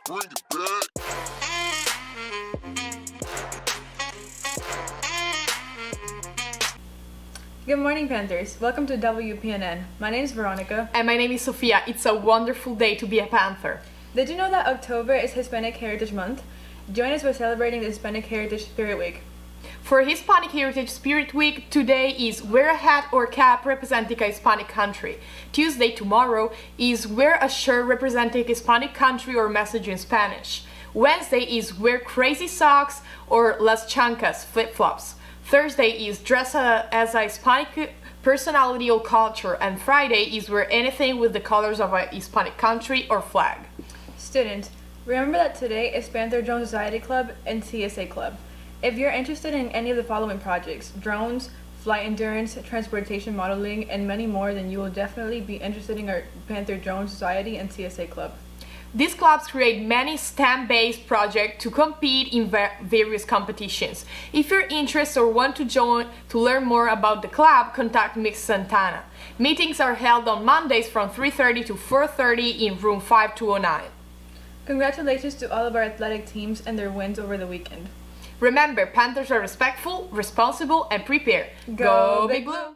Bring it back. Good morning, Panthers. Welcome to WPNN. My name is Veronica. And my name is Sofia. It's a wonderful day to be a Panther. Did you know that October is Hispanic Heritage Month? Join us by celebrating the Hispanic Heritage Spirit Week. For Hispanic Heritage Spirit Week, today is wear a hat or cap representing a Hispanic country. Tuesday, tomorrow, is wear a shirt representing a Hispanic country or message in Spanish. Wednesday is wear crazy socks or las chancas, flip-flops. Thursday is dress as a Hispanic personality or culture, and Friday is wear anything with the colors of a Hispanic country or flag. Students, remember that today is Panther Drone Society Club and CSA Club. If you're interested in any of the following projects, drones, flight endurance, transportation modeling, and many more, then you will definitely be interested in our Panther Drone Society and CSA Club. These clubs create many STEM-based projects to compete in various competitions. If you're interested or want to join to learn more about the club, contact Miss Santana. Meetings are held on Mondays from 3:30 to 4:30 in room 5209. Congratulations to all of our athletic teams and their wins over the weekend. Remember, Panthers are respectful, responsible, and prepared. Go Big Blue!